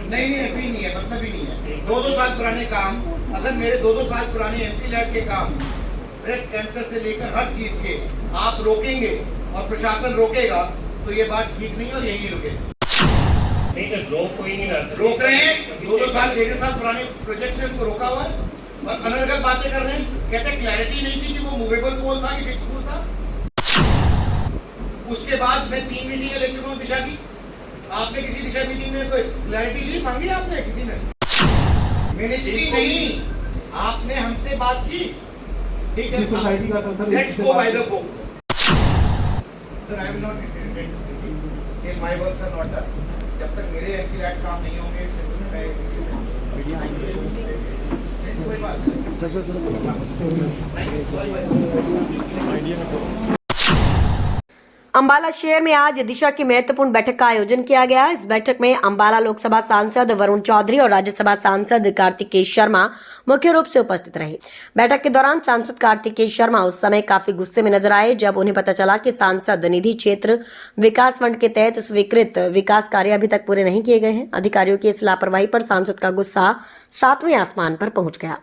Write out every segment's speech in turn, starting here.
नहीं ऐसे ही नहीं है, मतलब ही नहीं है। 2-2 साल पुराने काम, अगर मेरे 2-2 साल पुराने एमपी लैब के काम ब्रेस्ट कैंसर से लेकर हर चीज के आप रोकेंगे और प्रशासन रोकेगा तो ये बात ठीक नहीं और यही रुकेगी। नहीं सर, कोई नहीं रोक रहे हैं। 2-2 साल 1.5 साल पुराने प्रोजेक्ट से उनको रोका हुआ है और अनर्गल बातें कर रहे हैं। कहते हैं क्लैरिटी नहीं थी कि वो मूवेबल पोल था कि फिक्स पोल था। उसके बाद मैं 3 मीटिंगें ले चुका हूँ दिशा की। आपने किसी दिशा मीटिंग में कोई क्लैरिटी ली मांगी? आपने किसी ने मिनिस्ट्री नहीं, आपने हमसे बात की। ठीक है, सोसाइटी का let's go by the book. Sir I am not interested, my works are not done. जब तक मेरे एमपी लैब काम नहीं होंगे कोई बात नहीं। अंबाला शहर में आज दिशा की महत्वपूर्ण बैठक का आयोजन किया गया। इस बैठक में अंबाला लोकसभा सांसद वरुण चौधरी और राज्यसभा सांसद कार्तिकेय शर्मा मुख्य रूप से उपस्थित रहे। बैठक के दौरान सांसद कार्तिकेय शर्मा उस समय काफी गुस्से में नजर आए जब उन्हें पता चला कि सांसद निधि क्षेत्र विकास फंड के तहत स्वीकृत विकास कार्य अभी तक पूरे नहीं किए गए हैं। अधिकारियों की इस लापरवाही पर सांसद का गुस्सा 7वें आसमान पर पहुंच गया।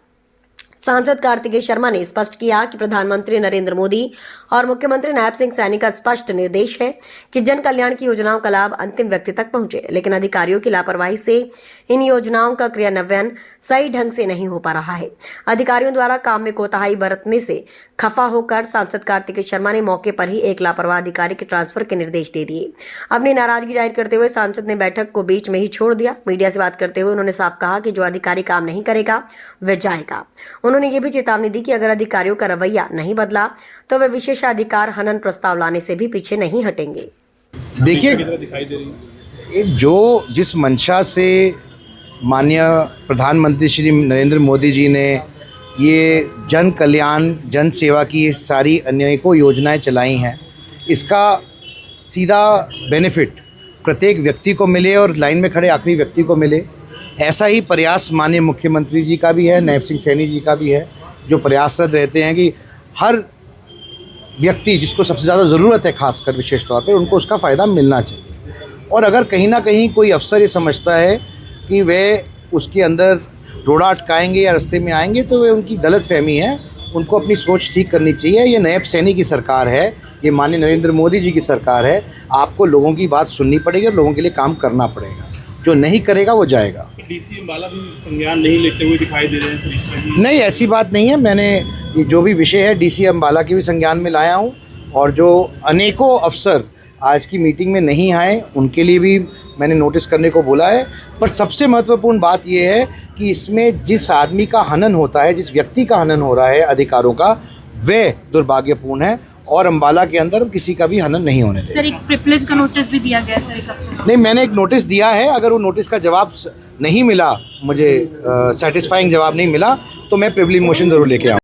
सांसद कार्तिकेय शर्मा ने स्पष्ट किया कि प्रधानमंत्री नरेंद्र मोदी और मुख्यमंत्री नायब सिंह सैनी का स्पष्ट निर्देश है कि जन कल्याण की योजनाओं का लाभ अंतिम व्यक्ति तक पहुंचे, लेकिन अधिकारियों की लापरवाही से इन योजनाओं का क्रियान्वयन सही ढंग से नहीं हो पा रहा है। अधिकारियों द्वारा काम में कोताही बरतने से खफा होकर सांसद कार्तिकेय शर्मा ने मौके पर ही एक लापरवाह अधिकारी के ट्रांसफर के निर्देश दे दिए। अपनी नाराजगी जाहिर करते हुए सांसद ने बैठक को बीच में ही छोड़ दिया। मीडिया से बात करते हुए उन्होंने साफ कहा कि जो अधिकारी काम नहीं करेगा वह जाएगा। उन्होंने ये भी चेतावनी दी कि अगर अधिकारियों का रवैया नहीं बदला तो वे विशेषाधिकार हनन प्रस्ताव लाने से भी पीछे नहीं हटेंगे। देखिए, जो जिस मंशा से माननीय प्रधानमंत्री श्री नरेंद्र मोदी जी ने ये जन कल्याण जन सेवा की सारी अनेकों योजनाएं चलाई हैं, इसका सीधा बेनिफिट प्रत्येक व्यक्ति को मिले और लाइन में खड़े आखिरी व्यक्ति को मिले, ऐसा ही प्रयास माननीय मुख्यमंत्री जी का भी है, नायब सिंह सैनी जी का भी है, जो प्रयासरत रहते हैं कि हर व्यक्ति जिसको सबसे ज़्यादा ज़रूरत है, खासकर विशेष तौर पर उनको उसका फ़ायदा मिलना चाहिए। और अगर कहीं ना कहीं कोई अफसर ये समझता है कि वे उसके अंदर रोड़ा अटकाएंगे या रास्ते में आएंगे तो वे उनकी गलत फहमी है, उनको अपनी सोच ठीक करनी चाहिए। ये नायब सैनी की सरकार है, ये माननीय नरेंद्र मोदी जी की सरकार है। आपको लोगों की बात सुननी पड़ेगी और लोगों के लिए काम करना पड़ेगा। जो नहीं करेगा वो जाएगा। डीसी अंबाला भी संज्ञान नहीं लेते हुए दिखाई दे रहे हैं। नहीं, ऐसी बात नहीं है। मैंने ये जो भी विषय है डीसी अंबाला के भी संज्ञान में लाया हूँ और जो अनेकों अफसर आज की मीटिंग में नहीं आए उनके लिए भी मैंने नोटिस करने को बोला है। पर सबसे महत्वपूर्ण बात यह है कि इसमें जिस आदमी का हनन होता है, जिस व्यक्ति का हनन हो रहा है अधिकारों का, वह दुर्भाग्यपूर्ण है और अंबाला के अंदर किसी का भी हनन नहीं होने देगा। सर, एक प्रिविलेज का नोटिस भी दिया गया सर, एक अफसर। नहीं, मैंने एक नोटिस दिया है। अगर वो नोटिस का जवाब नहीं मिला, मुझे सेटिस्फाइंग जवाब नहीं मिला, तो मैं प्रिविलेज मोशन ज़रूर लेके आऊँ।